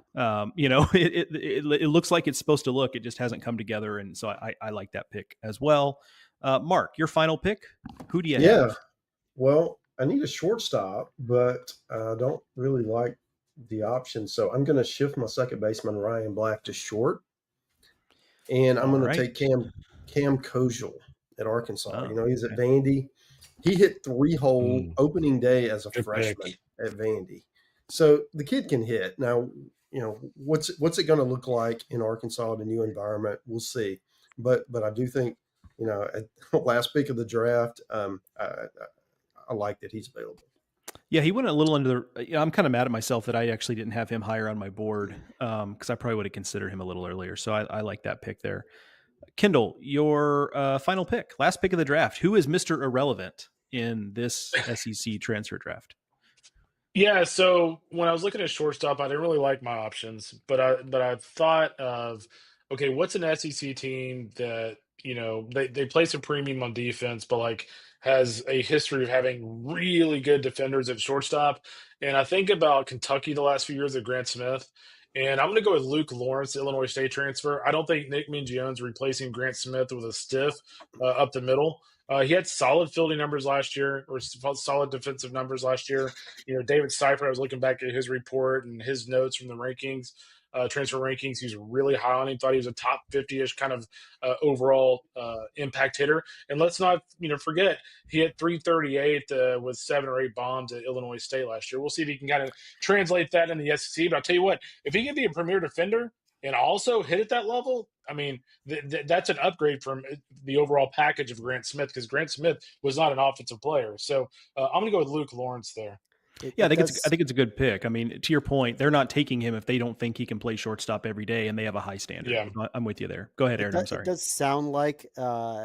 It looks like it's supposed to look. It just hasn't come together, and so I like that pick as well. Mark, your final pick. Who do you have? Yeah. Well, I need a shortstop, but I don't really like the option, so I'm going to shift my second baseman Ryan Black to short, and I'm going to take Cam Kojal at Arkansas. He's at Vandy. He hit 3-hole opening day as a freshman at Vandy. So the kid can hit. Now, what's it going to look like in Arkansas in a new environment? We'll see. But I do think, at the last pick of the draft, I like that he's available. Yeah, he went a little under the. I'm kind of mad at myself that I actually didn't have him higher on my board because I probably would have considered him a little earlier. So I like that pick there. Kendall, your final pick, last pick of the draft. Who is Mr. Irrelevant in this SEC transfer draft? Yeah, so when I was looking at shortstop, I didn't really like my options, but I thought of, okay, what's an SEC team that, they place a premium on defense, but like has a history of having really good defenders at shortstop. And I think about Kentucky the last few years of Grant Smith. And I'm going to go with Luke Lawrence, Illinois State transfer. I don't think Nick Mingione's replacing Grant Smith with a stiff up the middle. He had solid fielding numbers last year, or solid defensive numbers last year. David Seifert, I was looking back at his report and his notes from the rankings, transfer rankings. He's really high on him. Thought he was a top 50-ish kind of overall impact hitter. And let's not, forget he had 338 with 7 or 8 bombs at Illinois State last year. We'll see if he can kind of translate that in the SEC. But I'll tell you what, if he can be a premier defender and also hit at that level, I mean, that's an upgrade from the overall package of Grant Smith, because Grant Smith was not an offensive player. So I'm going to go with Luke Lawrence there. I think it's a good pick. I mean, to your point, they're not taking him if they don't think he can play shortstop every day and they have a high standard. Yeah. I'm with you there. Go ahead, Aaron. I'm sorry. It does sound like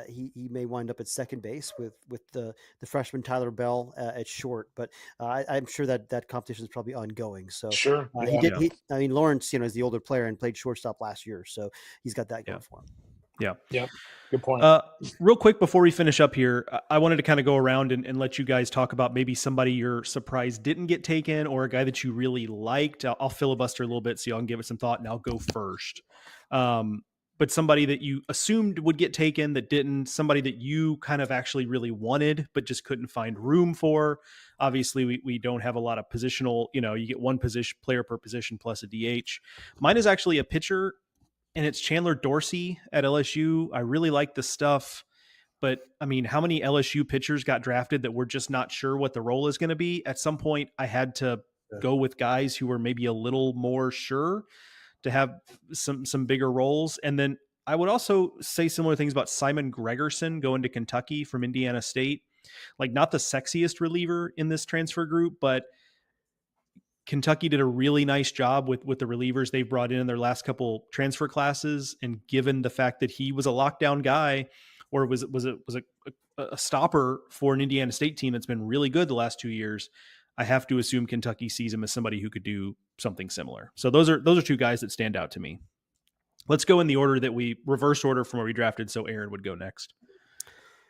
he may wind up at second base with the freshman Tyler Bell at short, but I'm sure that competition is probably ongoing. So sure, Lawrence, is the older player and played shortstop last year, so he's got that going for him. Yeah. Good point. Real quick before we finish up here, I wanted to kind of go around and let you guys talk about maybe somebody you're surprised didn't get taken, or a guy that you really liked. I'll filibuster a little bit so y'all can give it some thought, and I'll go first. But somebody that you assumed would get taken that didn't, somebody that you kind of actually really wanted but just couldn't find room for. Obviously, we don't have a lot of positional, you get one player per position plus a DH. Mine is actually a pitcher, and it's Chandler Dorsey at LSU. I really like the stuff, but I mean, how many LSU pitchers got drafted that we're just not sure what the role is going to be? At some point, I had to go with guys who were maybe a little more sure to have some bigger roles. And then I would also say similar things about Simon Gregerson going to Kentucky from Indiana State. Like, not the sexiest reliever in this transfer group, but Kentucky did a really nice job with the relievers they've brought in their last couple transfer classes. And given the fact that he was a lockdown guy, or was a stopper for an Indiana State team that's been really good the last 2 years, I have to assume Kentucky sees him as somebody who could do something similar. So those are two guys that stand out to me. Let's go in the order that we reverse order from where we drafted. So Aaron would go next.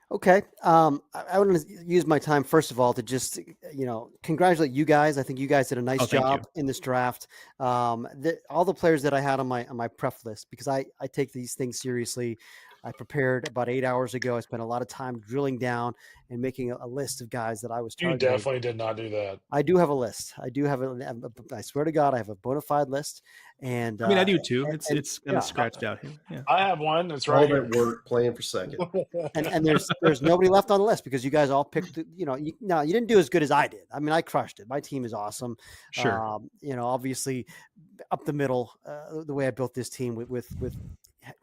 Okay. I want to use my time, first of all, to just, congratulate you guys. I think you guys did a nice job in this draft. All the players that I had on my prep list, because I take these things seriously. I prepared about 8 hours ago. I spent a lot of time drilling down and making a list of guys that I was targeting. You definitely did not do that. I do have a list. I swear to God, I have a bona fide list. And I do too. It's kind of scratched out here. Yeah. I have one. That's right. All that work playing for second. and there's nobody left on the list because you guys all picked. You didn't do as good as I did. I mean, I crushed it. My team is awesome. Sure. Obviously, up the middle, the way I built this team with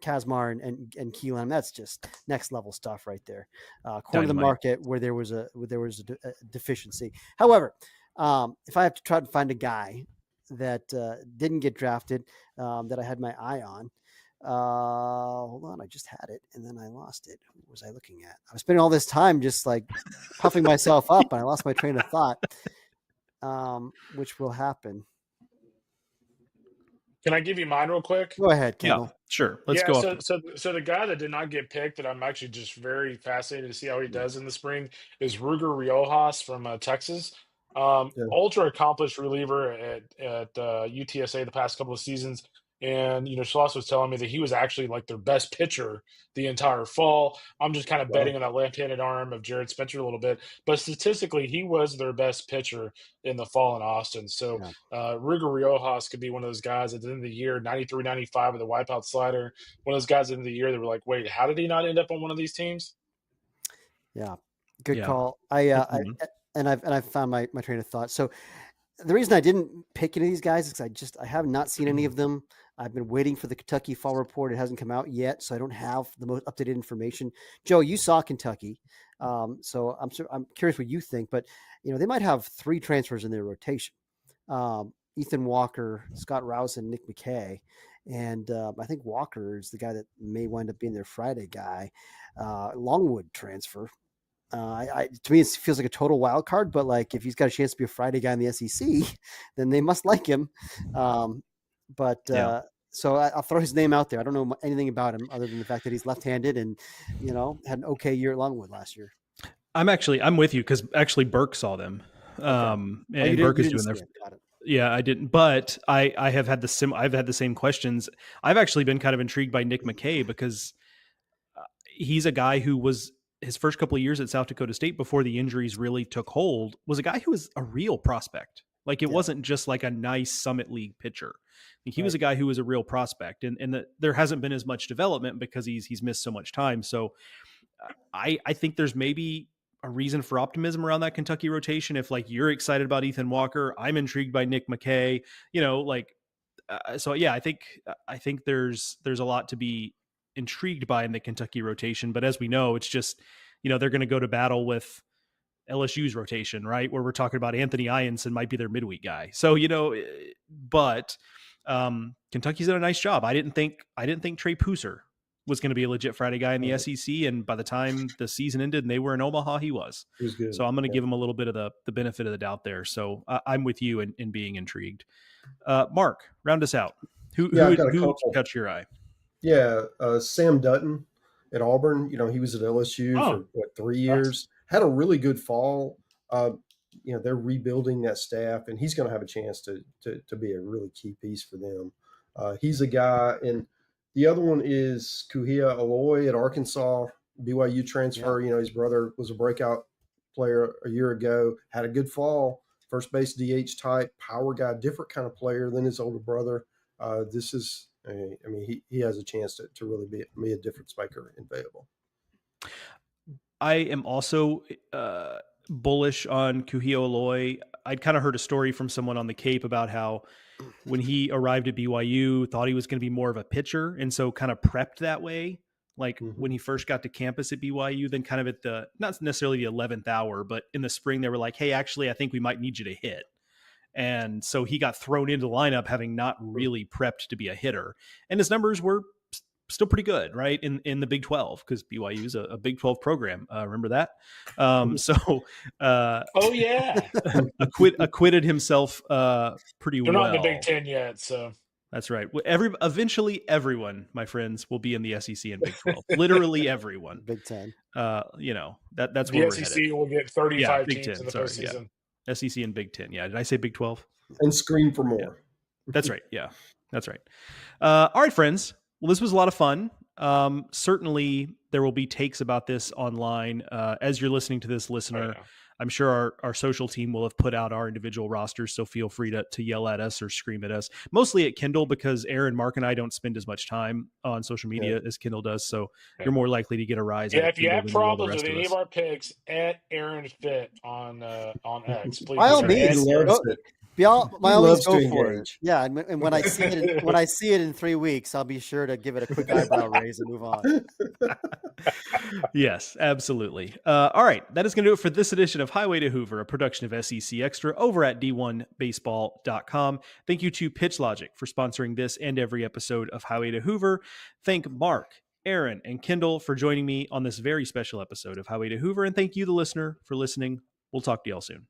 Kazmar and Keelan, that's just next level stuff right there. Corner the market where there was a deficiency. However, if I have to try to find a guy that didn't get drafted, that I had my eye on, hold on, I just had it and then I lost it. Who was I looking at? I was spending all this time just like puffing myself up, and I lost my train of thought, which will happen. Can I give you mine real quick? Go ahead, Kendall. Yeah, sure. Let's go. So the guy that did not get picked that I'm actually just very fascinated to see how he does in the spring is Ruger Riojas from Texas. Ultra accomplished reliever at UTSA the past couple of seasons. And, Schloss was telling me that he was actually like their best pitcher the entire fall. I'm just kind of betting on that left-handed arm of Jared Spencer a little bit. But statistically, he was their best pitcher in the fall in Austin. So Ruger Riojas could be one of those guys at the end of the year, 93, 95 with a wipeout slider. One of those guys at the end of the year that were like, wait, how did he not end up on one of these teams? Yeah, good call. I found my train of thought. So the reason I didn't pick any of these guys is I have not seen any of them. I've been waiting for the Kentucky fall report. It hasn't come out yet, so I don't have the most up-to-date information. Joe, you saw Kentucky, so I'm curious what you think. But they might have 3 transfers in their rotation: Ethan Walker, Scott Rouse, and Nick McKay. And I think Walker is the guy that may wind up being their Friday guy. Longwood transfer. To me, it feels like a total wild card, but like if he's got a chance to be a Friday guy in the SEC, then they must like him. So I'll throw his name out there. I don't know anything about him other than the fact that he's left-handed and, had an okay year at Longwood last year. I'm with you because actually Burke saw them. Okay. And Burke is doing their. Yeah, I didn't, but I have had I've had the same questions. I've actually been kind of intrigued by Nick McKay because he's a guy who was his first couple of years at South Dakota State before the injuries really took hold was a guy who was a real prospect. Like it wasn't just like a nice Summit League pitcher. Like he was a guy who was a real prospect, and there hasn't been as much development because he's missed so much time. So I think there's maybe a reason for optimism around that Kentucky rotation. If like you're excited about Ethan Walker, I'm intrigued by Nick McKay, so yeah, I think there's a lot to be intrigued by in the Kentucky rotation, but as we know, it's just, they're going to go to battle with LSU's rotation, right? Where we're talking about Anthony Ianson might be their midweek guy. So, but Kentucky's done a nice job. I didn't think Trey Pooser was going to be a legit Friday guy in the SEC. And by the time the season ended and they were in Omaha, he was good. So I'm going to give him a little bit of the benefit of the doubt there. So I'm with you in being intrigued. Mark, round us out. Who caught your eye? Yeah. Sam Dutton at Auburn. He was at LSU for 3 years, had a really good fall. They're rebuilding that staff, and he's going to have a chance to be a really key piece for them. He's a guy, and the other one is Kuhia Aloy at Arkansas, BYU transfer. Yeah. His brother was a breakout player a year ago, had a good fall, first base DH type, power guy, different kind of player than his older brother. He has a chance to really be a difference maker in Fayetteville. I am also bullish on Kuhio Aloy. I'd kind of heard a story from someone on the Cape about how when he arrived at BYU, thought he was going to be more of a pitcher, and so kind of prepped that way. Like when he first got to campus at BYU, then kind of at the, not necessarily the 11th hour, but in the spring, they were like, hey, actually, I think we might need you to hit. And so he got thrown into the lineup having not really prepped to be a hitter. And his numbers were still pretty good, right? In the Big 12, because BYU is a Big 12 program. Remember that? Acquitted himself pretty well. They're not in the Big 10 yet, so. That's right. Eventually, everyone, my friends, will be in the SEC and Big 12. Literally everyone. Big 10. That's the where SEC we're headed. will get 35 Big teams 10, in the postseason. Yeah. SEC and Big 10. Yeah. Did I say Big 12? And scream for more. Yeah. That's right. Yeah. That's right. All right, friends. Well, this was a lot of fun. Certainly, there will be takes about this online. As you're listening to this, listener, I'm sure our social team will have put out our individual rosters, so feel free to yell at us or scream at us. Mostly at Kindle, because Aaron, Mark, and I don't spend as much time on social media as Kindle does, so you're more likely to get a rise. Yeah, if you have problems with any of our picks, at Aaron Fitt on X, please. By all means, by all means, go for it. Yeah, and when I see it in 3 weeks, I'll be sure to give it a quick eyebrow raise and move on. Yes, absolutely. All right, that is going to do it for this edition of Highway to Hoover, a production of SEC Extra over at D1Baseball.com. Thank you to Pitch Logic for sponsoring this and every episode of Highway to Hoover. Thank Mark, Aaron, and Kendall for joining me on this very special episode of Highway to Hoover, and thank you, the listener, for listening. We'll talk to y'all soon.